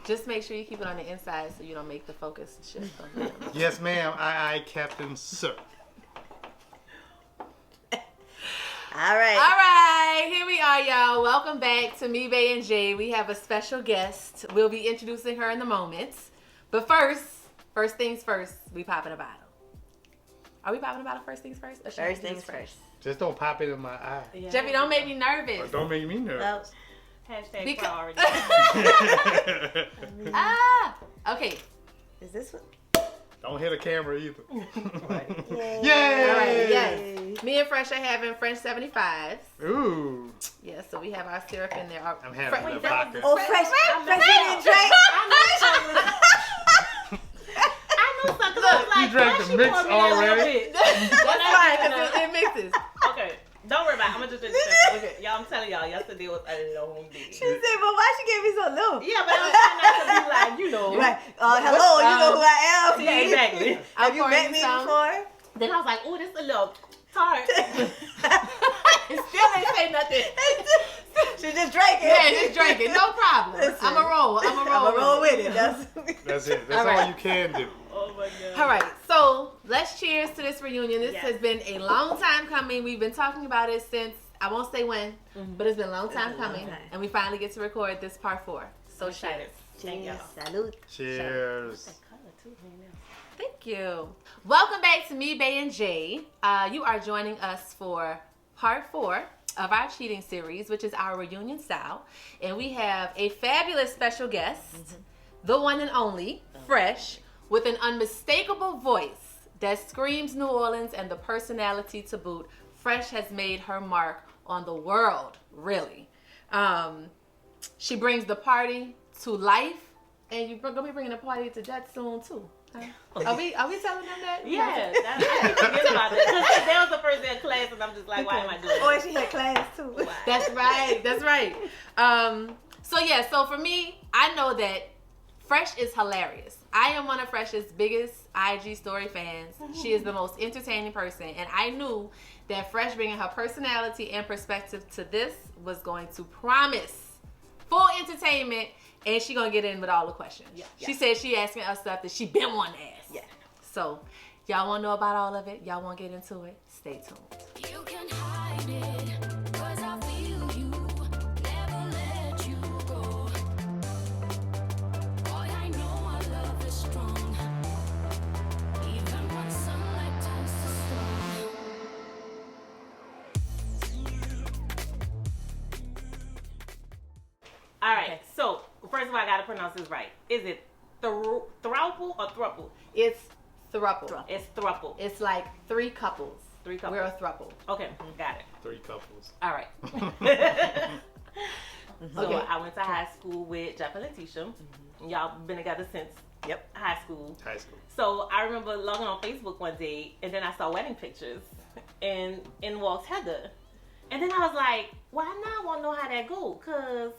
Just make sure you keep it on the inside so you don't make the focus shift. Yes, ma'am. Aye, Captain Sir. All right. All right, here we are, y'all. Welcome back to Me, Bae and J. We have a special guest. We'll be introducing her in a moment. But first things first, we popping a bottle. Are we popping a bottle first things first? First things first. Just don't pop it in my eye. Yeah. Jeffy, don't make me nervous. Or don't make me nervous. Hashtag priority. Okay. Is this one? Don't hit a camera either. Yay. Yay! All right, yes. Me and Fresh are having French 75s. Ooh. Yeah, so we have our syrup in there. I'm having the vodka. Oh, Fresh didn't drink. I know something. Like, You drank the mix already? That's fine, because it mixes. Okay. Don't worry about it. I'm going to just drink this. Okay. Y'all, I'm telling y'all, yesterday was a long day. She said, but why she gave me so little? Yeah, but I'm trying not to be like, you know. Right. Hello, you know who I am. Yeah, exactly. Have you met me before? Then I was like, oh, this is a little tart. It still ain't say nothing. She just drank it. Yeah, just drink it. No problem. Listen, I'm a roll with it. That's it. That's all you can do. Oh my God. All right, so let's cheers to this reunion. This Yes. has been a long time coming. We've been talking about it since, I won't say when, but it's been a long time coming. And we finally get to record this part 4. So cheers. Thank y'all. Salute. Cheers. Thank you. Welcome back to Me, Bae and J. You are joining us for part 4 of our cheating series, which is our reunion style. And we have a fabulous special guest, the one and only, Fresh, with an unmistakable voice that screams New Orleans and the personality to boot. Fresh has made her mark on the world, really. She brings the party to life, and you're gonna be bringing the party to death soon too. Huh? Are we telling them that? Yeah, I forget about that. Because that was the first day of class, and I'm just like, why am I doing Oh, this? and she had class too. Why? That's right. So for me, I know that Fresh is hilarious. I am one of Fresh's biggest IG story fans. She is the most entertaining person, and I knew that Fresh bringing her personality and perspective to this was going to promise full entertainment, and she gonna get in with all the questions. Yeah. She said she asking us stuff that she been wanting to ask. Yeah. So y'all wanna know about all of it? Y'all wanna get into it? Stay tuned. You can hide it, 'cause I feel you, never let you go. Boy, I know our love is strong, even when sunlight turns to stone. All right, so first of all, I got to pronounce this right. Is it throuple or throuple? It's throuple. It's throuple. It's like 3 couples. 3 couples. We're a throuple. Okay, got it. 3 couples. All right. So Okay. I went to high school with Jeff and Letitia. Y'all been together since high school. High school. So I remember logging on Facebook one day, and then I saw wedding pictures, and in walks Heather. And then I was like, well, now I want to know how that go, because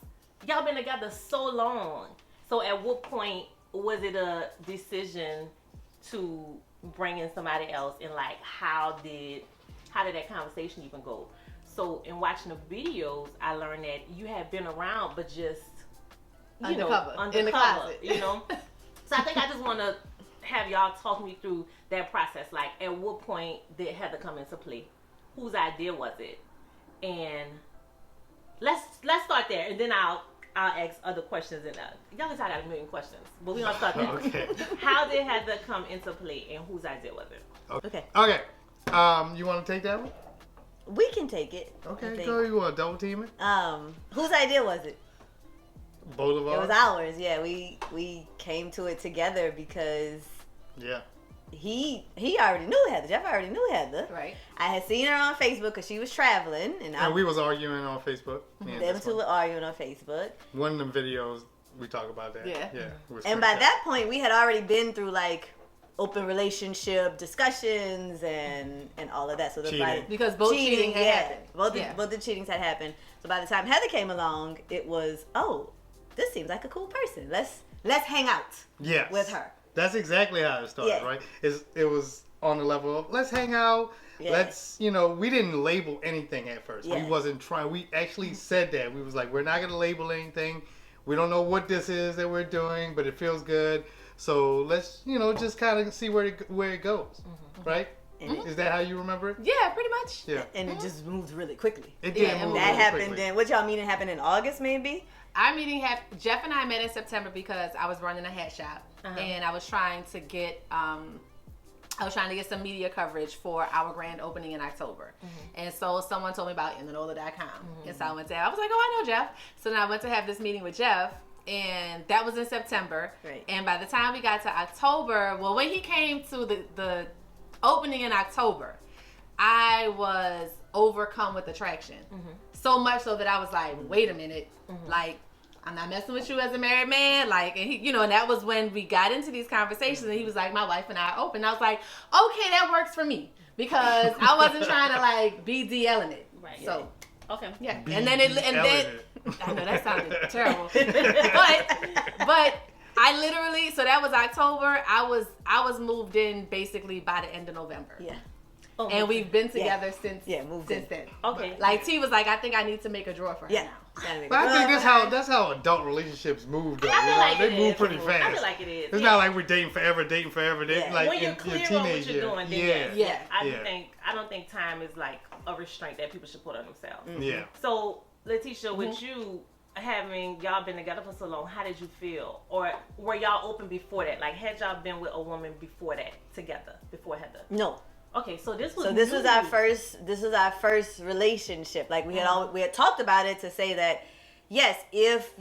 y'all been together so long. So at what point was it a decision to bring in somebody else, and like how did that conversation even go? So in watching the videos, I learned that you had been around, but just Undercover. undercover, In the closet. So I think I just want to have y'all talk me through that process. Like, at what point did Heather come into play? Whose idea was it? And let's start there, and then I'll ask other questions. And y'all can talk about a million questions, but we're gonna start there. Okay. How did Heather come into play, and whose idea was it? Okay. Okay. You want to take that one? We can take it. Okay, go. You want to double team it? Whose idea was it? Both of us? It was ours. Yeah, we came to it together because Yeah. he already knew Heather. Jeff already knew Heather. Right. I had seen her on Facebook because she was traveling, and we was arguing on Facebook. Yeah, them two were arguing on Facebook. One of them videos, we talk about that. Yeah. Yeah. It was And pretty by that point, we had already been through like open relationship discussions and all of that. So Cheating. Because both cheating had happened. Both the cheatings had happened. So by the time Heather came along, it was, oh, this seems like a cool person. Let's hang out Yes. with her. That's exactly how it started, Yeah. right? It was on the level of, let's hang out. Yeah. Let's, we didn't label anything at first. Yeah. We wasn't trying. We actually said that. We was like, we're not going to label anything. We don't know what this is that we're doing, but it feels good. So let's, just kind of see where it goes, right? And Is that how you remember it? Yeah, pretty much. Yeah. And it just moved really quickly. It did Yeah, move That really happened quickly. then. What y'all meeting happened in August, maybe? Our meeting Jeff and I met in September because I was running a hat shop and I was trying to get some media coverage for our grand opening in October. And so someone told me about NOLA.com. And so I went there. I was like, oh, I know Jeff. So then I went to have this meeting with Jeff. And that was in September. Right. And by the time we got to October, well, when he came to the opening in October, I was overcome with attraction. So much so that I was like, wait a minute. Like, I'm not messing with you as a married man. Like, and he, and that was when we got into these conversations and he was like, my wife and I are open. I was like, okay, that works for me. Because I wasn't trying to like be DLing it. Right. So, Okay. yeah. Be And then DLing I know that sounded terrible. But I literally, so that was October. I was moved in basically by the end of November. Yeah. Oh, And we've been together moved since in. then. Okay. Like T was like, I think I need to make a drawer for her Yeah. now. But I think that's how adult relationships move, though. I feel like they it move is. pretty fast. I feel like it is. It's not like we're dating forever. Yeah. Like when you're in clear on teenage what you're doing, then years. Yeah. I don't think time is like a restraint that people should put on themselves. Yeah. So, Letitia, with you having y'all been together for so long, how did you feel? Or were y'all open before that? Like, had y'all been with a woman before that together, before Heather? No. Okay, so this was This was our first relationship. Like we had talked about it to say that yes, if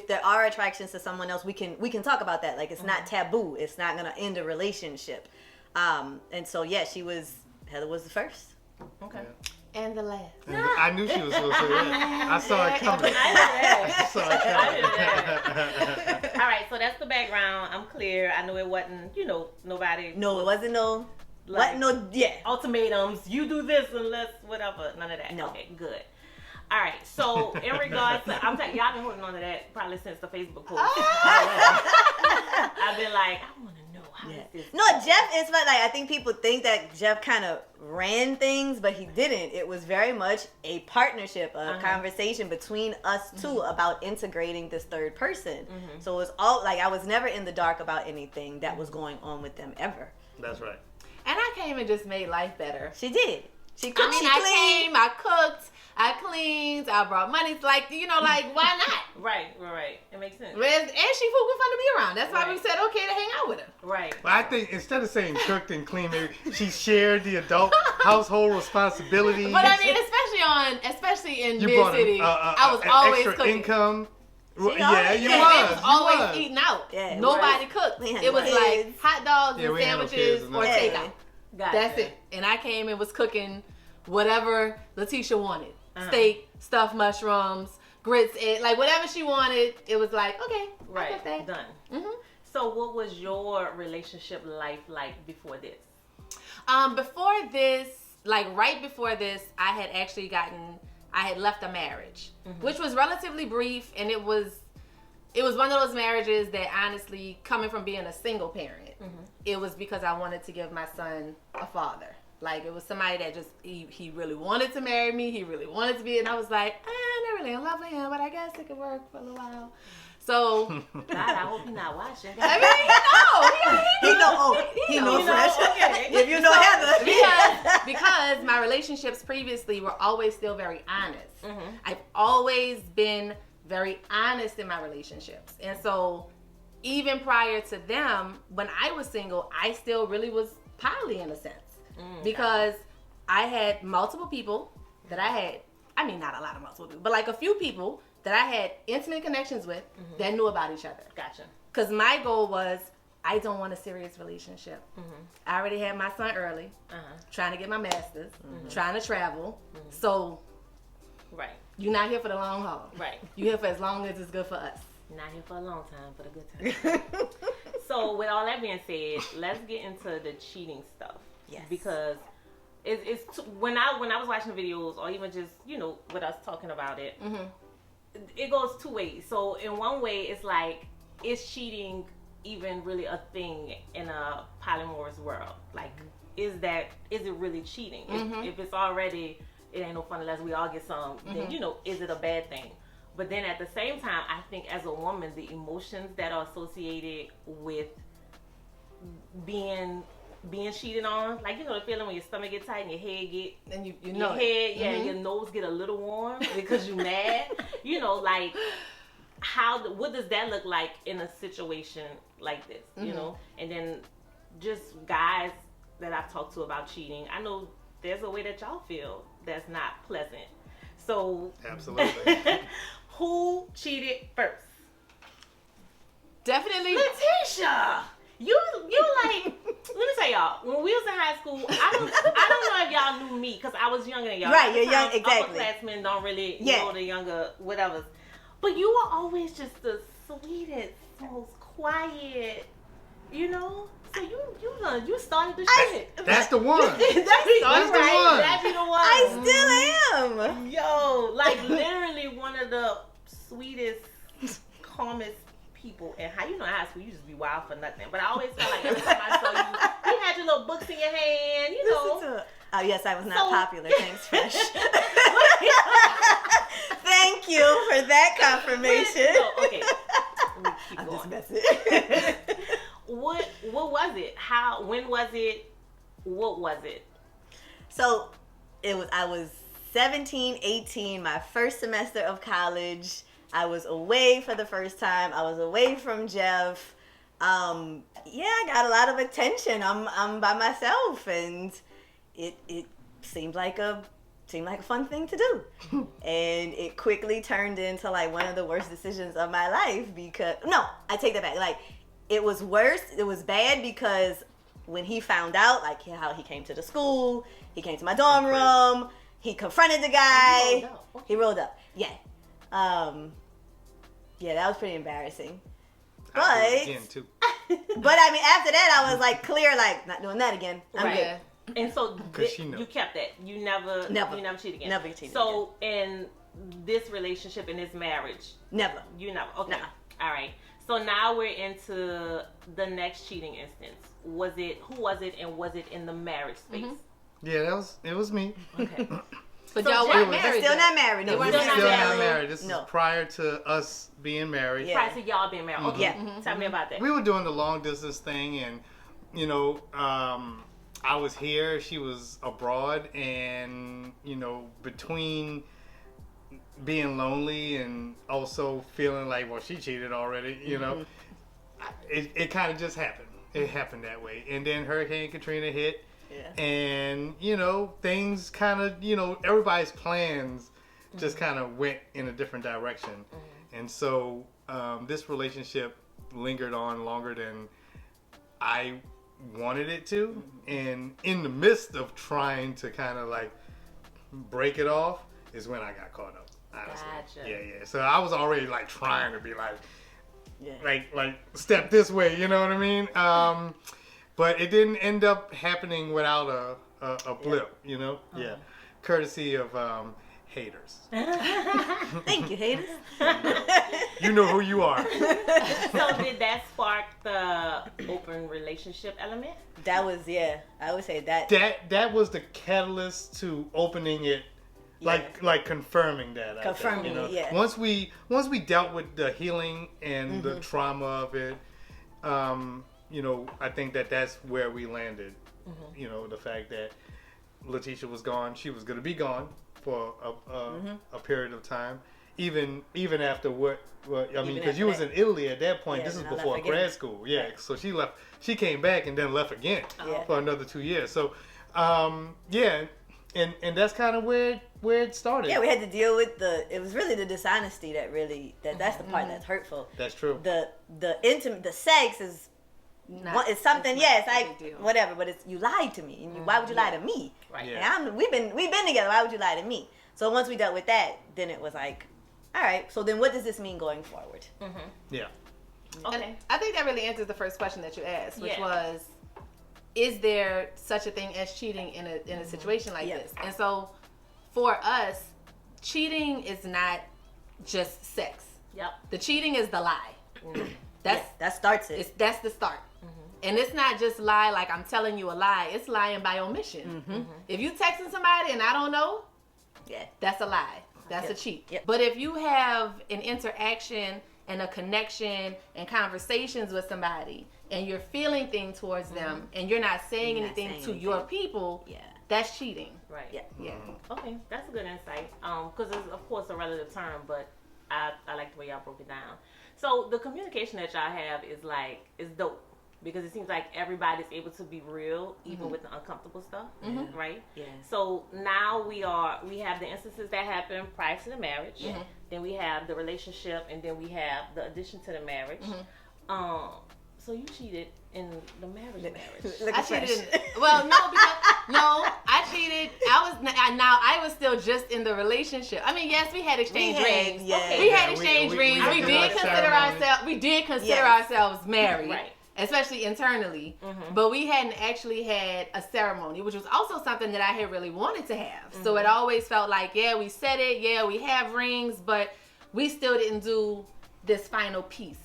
there are attractions to someone else, we can talk about that. Like it's not taboo. It's not gonna end a relationship. And so yeah, Heather was the first. Okay. And the last. And I knew she was supposed to say that. I saw it coming. I I saw it coming. All right, so that's the background. I'm clear. I know it wasn't, nobody. No, it wasn't no. Like- Yeah. Ultimatums. You do this unless whatever. None of that. No. Okay, good. All right. So in regards to, y'all been holding on to that probably since the Facebook post. I've been like, I want to know how is this. No, Jeff is like I think people think that Jeff kind of ran things, but he didn't. It was very much a partnership, a conversation between us two about integrating this third person. So it was all like I was never in the dark about anything that was going on with them ever. That's right. And I came and just made life better. She did. She cooked. She I cleaned. came, I cooked, I cleaned, I brought money. Like, like, why not? Right. It makes sense. And she was fun to be around. That's why we Right. said okay to hang out with her. Right. But I think instead of saying cooked and cleaned, maybe she shared the adult household responsibilities. But I mean, especially in you mid brought city, I was an always extra cooking. income. Well, She yeah, always- you yeah, was. They was you always was. eating out. Yeah, Nobody right. cooked. We had It was no like kids. hot dogs Yeah, and we had no sandwiches kids, or no. takeout. Gotcha. That's it. And I came and was cooking whatever Letitia wanted. Steak, stuffed mushrooms, grits, like whatever she wanted. It was like, okay, I Right. got that. Done. Mhm. So what was your relationship life like before this? Before this, like right before this, I had left a marriage, which was relatively brief, and it was one of those marriages that honestly, coming from being a single parent, it was because I wanted to give my son a father. Like it was somebody that just he really wanted to marry me. He really wanted to be, and I was like, I'm not really in love with him, but I guess it could work for a little while. So God, I hope he's not watching. I mean, He know fresh. Okay. If you know Heather. because my relationships previously were always still very honest. I've always been very honest in my relationships, and so even prior to them, when I was single, I still really was poly in a sense. Because I had multiple people that not a lot of multiple people, but like a few people that I had intimate connections with that knew about each other. Gotcha. Because my goal was, I don't want a serious relationship. I already had my son early, trying to get my master's, trying to travel. So Right. you're not here for the long haul. Right. You're here for as long as it's good for us. Not here for a long time, but a good time. So with all that being said, let's get into the cheating stuff. Yes. Because when I was watching videos, or even just with us talking about it, it goes two ways. So in one way, it's like, is cheating even really a thing in a polyamorous world? Like, is it really cheating? If it's already, it ain't no fun unless we all get some. Then is it a bad thing? But then at the same time, I think as a woman, the emotions that are associated with being cheated on, like, you know, the feeling when your stomach get tight and your head get, And you your know head, yeah, and your nose get a little warm because you're mad. You know, like, what does that look like in a situation like this? You know, and then just guys that I've talked to about cheating, I know there's a way that y'all feel that's not pleasant. So Absolutely. who cheated first? Definitely. Letitia, you like. Let me tell y'all. When we was in high school, I don't know if y'all knew me because I was younger than y'all. Right, you're young, exactly. Upperclassmen don't really know the younger whatever. But you were always just the sweetest, most quiet. You know. So you started the shit. That's the one. That's the one. That'd be the one. I still am. Yo, like literally one of the sweetest, calmest people. And how you know in high school you just be wild for nothing. But I always felt like every time I saw you, you had your little books in your hand, you know. Oh yes, I was not popular. Thanks, Fresh. Thank you for that confirmation. So, okay. Let me keep I'm going. just messing. What was it? How? When was it? What was it? So I was 17, 18, my first semester of college. I was away for the first time. I was away from Jeff. I got a lot of attention. I'm by myself, and it seemed like a fun thing to do. And it quickly turned into like one of the worst decisions of my life because no, I take that back. Like it was worse. It was bad because when he found out, like how he came to the school, he came to my dorm room, he confronted the guy. He rolled up. Yeah. Yeah, that was pretty embarrassing. But I do it again too. but I mean, after that, I was like clear, like not doing that again. I'm good. And so she know. you kept that. You never cheated again. Never cheated So in this relationship, in this marriage, Never. you never. Okay. No. All right. So now we're into the next cheating instance. Who was it, and was it in the marriage space? Yeah, it was me. Okay. But So y'all Jeff- weren't They're married. still yet. not married. No, They weren't we're still Still not not married. married. This No. is prior to us being married. Yeah. Prior to y'all being married. Okay. Yeah. Tell me about that. We were doing the long distance thing, and you know, I was here, she was abroad, and you know, between being lonely and also feeling like, well, she cheated already, you know, it kind of just happened. It happened that way, and then Hurricane Katrina hit. Yeah. And, you know, things kind of, you know, everybody's plans just kind of went in a different direction. And so this relationship lingered on longer than I wanted it to. And in the midst of trying to kind of like break it off is when I got caught up, honestly. Gotcha. Yeah. So I was already like trying to be like, Yeah. like step this way, you know what I mean? But it didn't end up happening without a blip, you know? Yeah. Courtesy of haters. Thank you, haters. You know who you are. So did that spark the open relationship element? That was I would say that. That was the catalyst to opening it, like confirming that. I think, Confirming you know? it, yeah. Once we dealt with the healing and the trauma of it, you know, I think that's where we landed. You know, the fact that Letitia was gone, she was going to be gone for a period of time, even after what I mean, because you was in Italy at that point. Yeah, This is and I before left again. grad school. Yeah, Right. so she left. She came back and then left again Yeah. for another 2 years. So, yeah, and that's kind of where it started. Yeah, we had to deal with it was really the dishonesty that's the part that's hurtful. That's true. The intimate, the sex is it's something. it's Yeah, not it's a like big deal. whatever, but it's you lied to me, and why would you lie to me? Right. Yeah. And we've been together. Why would you lie to me? So once we dealt with that, then it was like, all right. So then, what does this mean going forward? Yeah. Okay. And I think that really answers the first question that you asked, which Yeah. was, is there such a thing as cheating in a situation like Yeah. this? And so, for us, cheating is not just sex. Yep. The cheating is the lie. That's That starts it. that's the start. And it's not just lie like I'm telling you a lie. It's lying by omission. If you texting somebody and I don't know, Yeah. that's a lie. That's a cheat. Yep. But if you have an interaction and a connection and conversations with somebody, and you're feeling things towards them, and you're not saying You're not anything saying to your anything. people, Yeah. that's cheating. Right. Yeah. Yeah. Okay, that's a good insight. Because it's of course a relative term, but I like the way y'all broke it down. So the communication that y'all have is dope because it seems like everybody's able to be real, even with the uncomfortable stuff, right? Yeah. So now we have the instances that happen prior to the marriage, then we have the relationship, and then we have the addition to the marriage. So you cheated in the marriage. I cheated. Well, no, because I cheated. I was still just in the relationship. I mean, yes, we had exchange rings. Yeah. We had exchange rings. we We did did like consider ceremony. ourselves. We did consider Yes. ourselves married, Right. especially internally. But we hadn't actually had a ceremony, which was also something that I had really wanted to have. So it always felt like, yeah, we said it. Yeah, we have rings, but we still didn't do this final piece.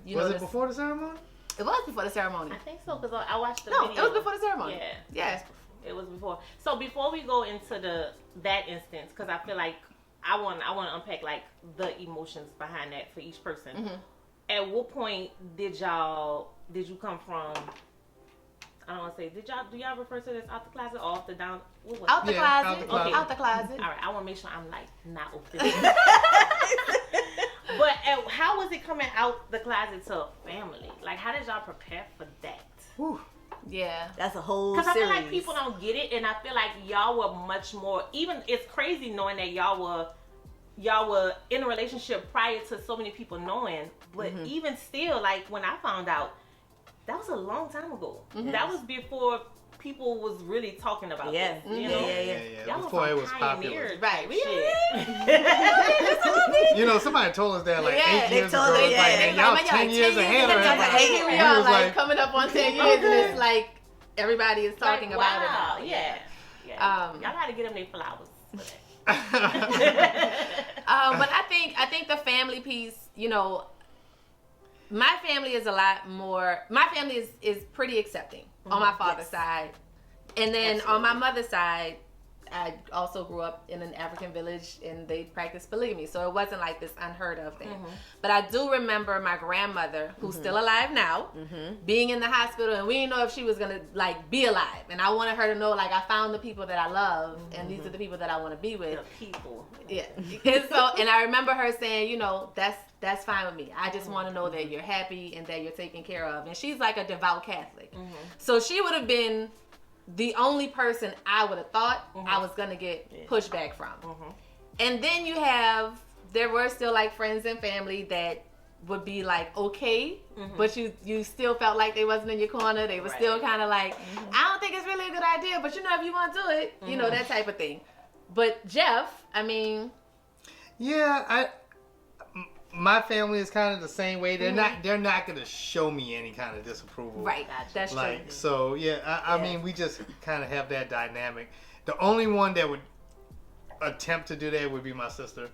You Was know, it this- before the ceremony? It was before the ceremony. I think so because I watched the No, video. it was before the ceremony. Yeah. Yeah. It was before. So before we go into that instance, because I feel like I want to unpack like the emotions behind that for each person. At what point did you come from? I don't want to say. Do y'all refer to this out the closet or off the down? What was Out the it? Yeah, closet. out the closet. Out the closet. All right, I want to make sure I'm like not off the. But how was it coming out the closet to a family? Like, how did y'all prepare for that? Whew. Yeah. That's a whole Because I series. feel like people don't get it, and I feel like y'all were much more. Even it's crazy knowing that y'all were in a relationship prior to so many people knowing. But even still, like when I found out, that was a long time ago. That was before people was really talking about Yeah. this. You know, Yeah. Y'all Before was it was popular. pioneers Right. type We- shit. You know, somebody told us that like Yeah, 8 they years told ago. us, It's yeah, like, they man, Like, y'all man, 10 years ahead of us. us. Like, here we We are, was like coming up on 10 years, and it's like everybody is talking Like, about wow, it now. Yeah. Y'all gotta get them their flowers for that. But I think the family piece, you know, my family is a lot more. My family is pretty accepting on my father's Yes. side, and then on my mother's side, I also grew up in an African village and they practiced polygamy, so it wasn't like this unheard of thing. But I do remember my grandmother, who's still alive now, being in the hospital, and we didn't know if she was gonna like be alive. And I wanted her to know, like, I found the people that I love, and these are the people that I want to be with. The people. Yeah. And I remember her saying, you know, that's fine with me. I just want to know that you're happy and that you're taken care of. And she's like a devout Catholic. So she would have been the only person I would have thought I was going to get pushback from. And then there were still like friends and family that would be like, okay, but you still felt like they wasn't in your corner. They were still kind of like, I don't think it's really a good idea, but you know, if you want to do it, you know, that type of thing. But Jeff, I mean, Yeah, my family is kind of the same way. They're not gonna show me any kind of disapproval. right, that's true. Like, so yeah, I mean, we just kind of have that dynamic. The only one that would attempt to do that would be my sister.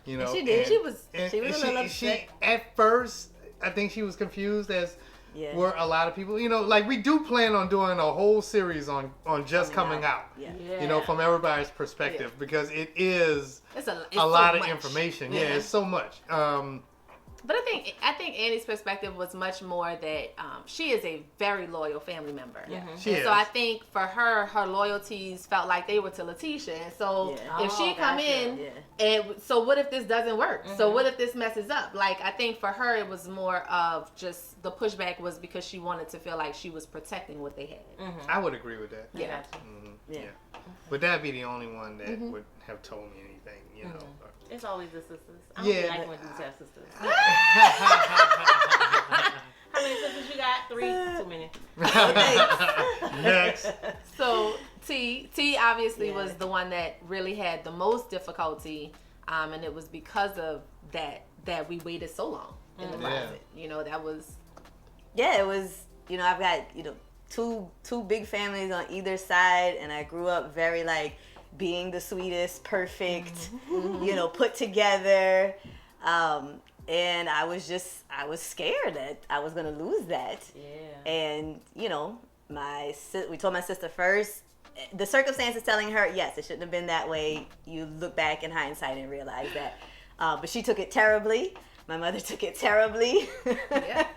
You know, she did. She was and a little upset. at first, I think she was confused, as Yeah. were a lot of people. You know, like we do plan on doing a whole series on just coming out. Yeah. You know, from everybody's perspective, because it is It's a so lot of much. information. Yeah, it's so much. But I think Annie's perspective was much more that she is a very loyal family member. Yeah. She is. So I think for her loyalties felt like they were to Letitia. And so Yeah. if she come in, Yeah. and so what if this doesn't work? So what if this messes up? Like, I think for her it was more of just the pushback was because she wanted to feel like she was protecting what they had. I would agree with that. Yeah. Yeah. But that'd be the only one that would have told me anything, you know. It's always the sisters. I don't Yeah. like when dudes have sisters. How many sisters you got? 3? Too many. Next. So T obviously Yeah. was the one that really had the most difficulty, and it was because of that we waited so long in the closet. You know, that was Yeah, it was, you know, I've got, you know, two big families on either side, and I grew up very like being the sweetest, perfect, you know, put together. And I was scared that I was going to lose that. Yeah. And, you know, we told my sister first, the circumstances telling her, yes, it shouldn't have been that way. You look back in hindsight and realize that. But she took it terribly. My mother took it terribly. Yeah.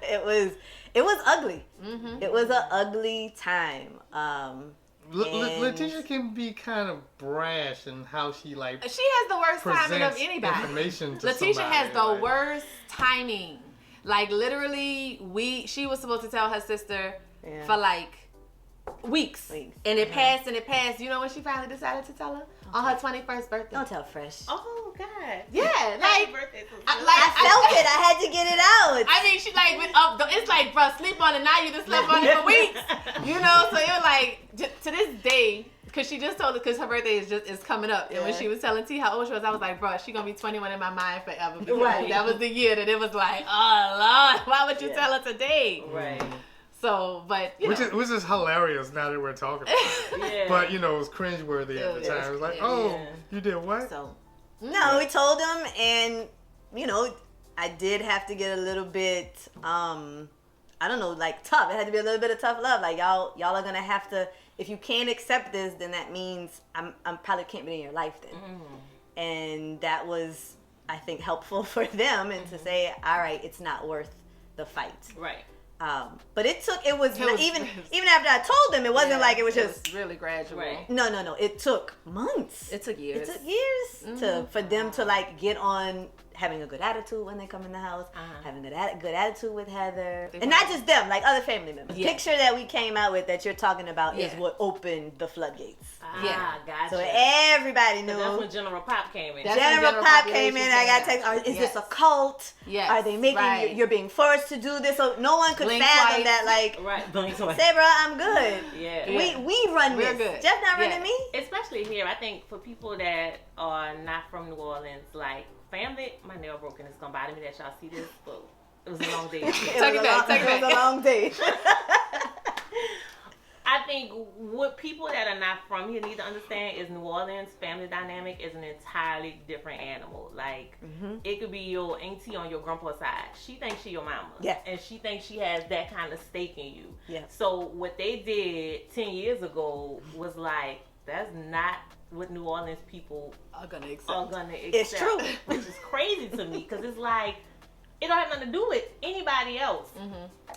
It was ugly. Mm-hmm. It was an ugly time. And- Letitia can be kind of brash in how she like She has the worst timing of presents anybody. information to Letitia somebody, has the like- worst timing. Like literally, she was supposed to tell her sister Yeah. for like weeks. Weeks. And it passed and it passed. You know when she finally decided to tell her? On her 21st birthday. Don't tell Fresh. Oh God. Yeah, Happy like, birthday to I- Sis. like, I felt it. I had to get it out. I mean, she like went up. It's like, bro, sleep on it now. You just slept on it for weeks. You know, so it was like to this day, because she just told us because her birthday is coming up, and when Yeah. she was telling T how old she was, I was like, bro, she gonna be 21 in my mind forever. Because Right. that was the year that it was like, oh Lord, why would you Yeah. tell her today? Right. So, but you know, Which is hilarious now that we're talking about it. Yeah. But you know, it was cringeworthy at the Yeah, time. It was like, yeah. oh, you did what? So, no, we told him, and you know, I did have to get a little bit, I don't know, like tough. It had to be a little bit of tough love. Like y'all are gonna have to. If you can't accept this, then that means I'm probably can't be in your life then. Mm-hmm. And that was, I think, helpful for them, and to say, all right, it's not worth the fight. Right. But it was was- even after I told them, it wasn't yeah, like it was just. really gradual. Right. No. It took months. It took years. It took years for them to like get on having a good attitude when they come in the house, having a good attitude with Heather, and not just them, like other family members. Yeah. Picture that we came out with that you're talking about is Yeah. what opened the floodgates. Yeah. Gotcha. So everybody knew. That's when General Pop came in. That's- General General Pop came in. population I got came text. out. Is Yes. this a cult? Yes. Are they making Right. you're being forced to do this? So no one could Blink fathom twice. that. Like, Right. Blink twice. say, bro, I'm good. Yeah. We run We're this. good. Jeff not Yeah. running me. Especially here, I think for people that are not from New Orleans, like family, my nail broken. It's gonna bother me that y'all see this, but it was a long day. Take it back. It was a long day. I think what people that are not from here need to understand is New Orleans family dynamic is an entirely different animal. Like it could be your auntie on your grandpa's side. She thinks she your mama. Yeah. And she thinks she has that kind of stake in you. Yeah. So what they did 10 years ago was like, that's not what New Orleans people Are gonna accept. are gonna accept. It's true. Which is crazy to me because it's like it don't have nothing to do with anybody else.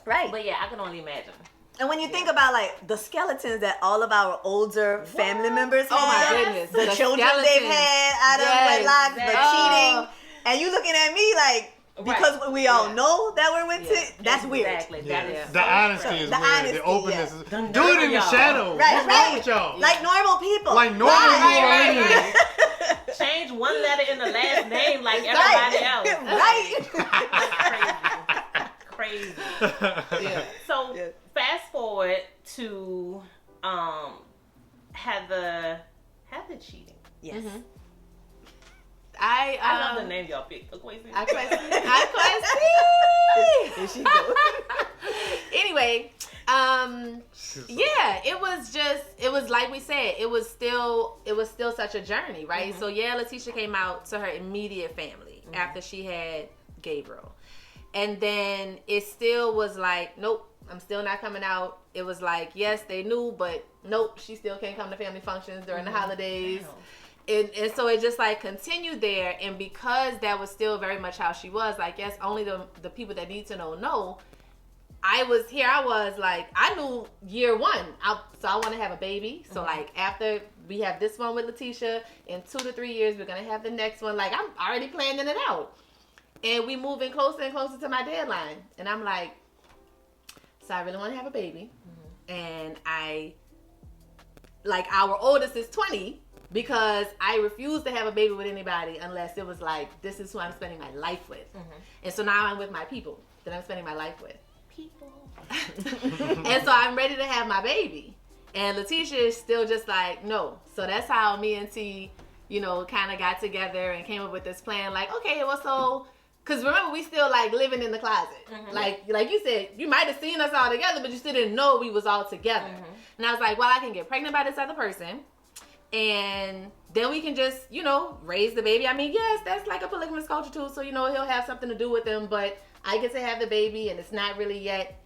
Right. But yeah, I can only imagine. And when you think about like the skeletons that all of our older family members Oh my have, goodness. the children they've skeletons. had out of Yes. wedlock, the Oh. cheating, and you looking at me like because we all Yeah. know that we're with Yeah. it. That's weird. Exactly. Yeah. That is The so honesty true. is The weird. honesty, The openness yeah. is. Don't Do it in nerve the y'all. shadows. Right, What's right. wrong with y'all? Like normal people. Like normal Right, people. right, Change one letter in the last name like everybody else. Right. Crazy. Yeah. So Yeah. fast forward to Heather cheating. Yes. I I love the name y'all picked. Equation. I question. There she go. Anyway, yeah, it was like we said, it was still such a journey, right? So yeah, Letitia came out to her immediate family after she had Gabriel. And then it still was like, nope, I'm still not coming out. It was like, yes, they knew, but nope, she still can't come to family functions during the holidays. And so it just like continued there. And because that was still very much how she was, like, yes, only the people that need to know. I was like, I knew year one. So I want to have a baby. So like after we have this one with Letitia, in 2 to 3 years, we're going to have the next one. Like I'm already planning it out. And we moving closer and closer to my deadline. And I'm like, so I really want to have a baby. And our oldest is 20 because I refuse to have a baby with anybody unless it was like, this is who I'm spending my life with. And so now I'm with my people that I'm spending my life with. People. And so I'm ready to have my baby. And Letitia is still just like, no. So that's how me and T, kind of got together and came up with this plan. Like, okay, well, so... Because remember, we still, like, living in the closet. Like you said, you might have seen us all together, but you still didn't know we was all together. And I was like, well, I can get pregnant by this other person. And then we can just, raise the baby. I mean, yes, that's like a polygamous culture, too. So, he'll have something to do with them. But I get to have the baby, and it's not really yet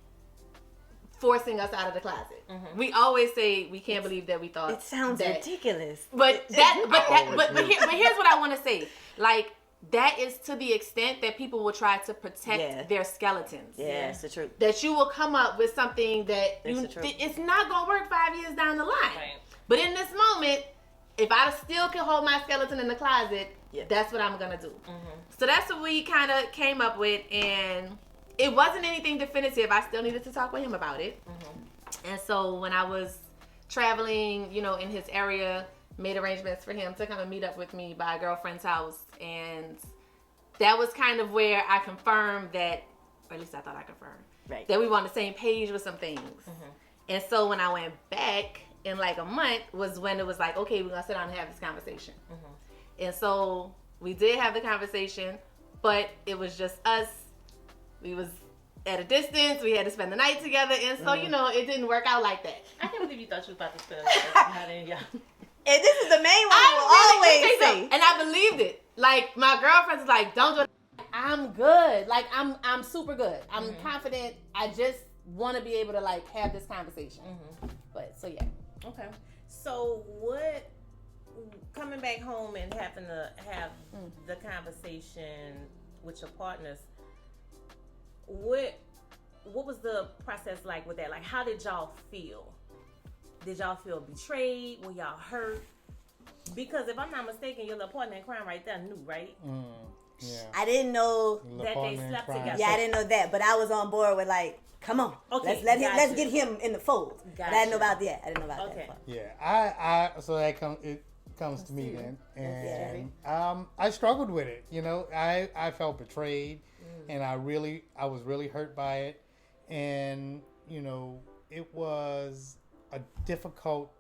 forcing us out of the closet. We always say we can't believe that we thought It sounds that. ridiculous. But here's what I want to say. Like, that is to the extent that people will try to protect their skeletons. Yeah, it's the truth. That you will come up with something that it's not gonna work 5 years down the line. Right. But in this moment, if I still can hold my skeleton in the closet, that's what I'm gonna do. So that's what we kind of came up with, and it wasn't anything definitive. I still needed to talk with him about it. And so when I was traveling, you know, in his area, made arrangements for him to come and meet up with me by a girlfriend's house. And that was kind of where I confirmed that, or at least I thought I confirmed, that we were on the same page with some things. And so when I went back in like a month was when it was like, okay, we're going to sit down and have this conversation. And so we did have the conversation, but it was just us. We was at a distance. We had to spend the night together. And so, you know, it didn't work out like that. I can't believe you thought you was about to spend the night in y'all. And this is the main one I will always say. And I believed it. Like, my girlfriend's was like, don't do it. I'm good. Like, I'm super good. I'm confident. I just want to be able to, like, have this conversation. But, so, yeah. Okay. So, what, coming back home and having to have the conversation with your partners, what was the process like with that? Like, how did y'all feel? Did y'all feel betrayed? Were y'all hurt? Because if I'm not mistaken, your little partner in crime right there knew, right? Yeah. I didn't know that they slept together. Yeah, I didn't know that, but I was on board with like, come on, let's get him in the fold. But I didn't know about that. I didn't know about that part. Yeah, so that comes to me then, and I struggled with it. You know, I felt betrayed, and I was really hurt by it, and you know, it was a difficult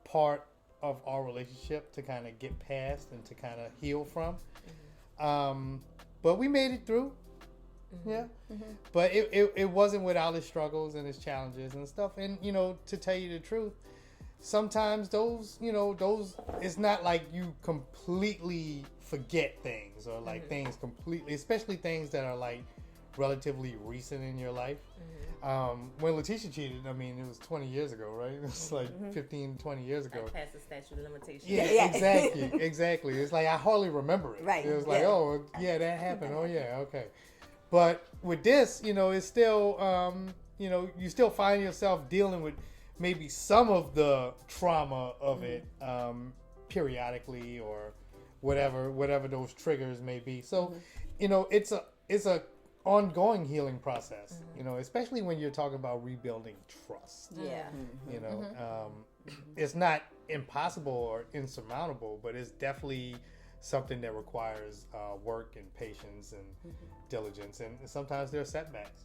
part of our relationship to kind of get past and to kind of heal from. But we made it through. But it wasn't without its struggles and its challenges and stuff. And, you know, to tell you the truth, sometimes those, it's not like you completely forget things or like things completely, especially things that are like relatively recent in your life. When Letitia cheated, I mean, it was 20 years ago, right? It was like 15, 20 years ago. Like past the statute of limitations. Yeah, exactly. It's like I hardly remember it. Right. It was like, oh, yeah, that happened. Oh, yeah, okay. But with this, you know, it's still, you still find yourself dealing with maybe some of the trauma of it periodically or whatever those triggers may be. So, you know, it's a ongoing healing process, you know, especially when you're talking about rebuilding trust. You know, it's not impossible or insurmountable, but it's definitely something that requires work and patience and diligence, and sometimes there are setbacks.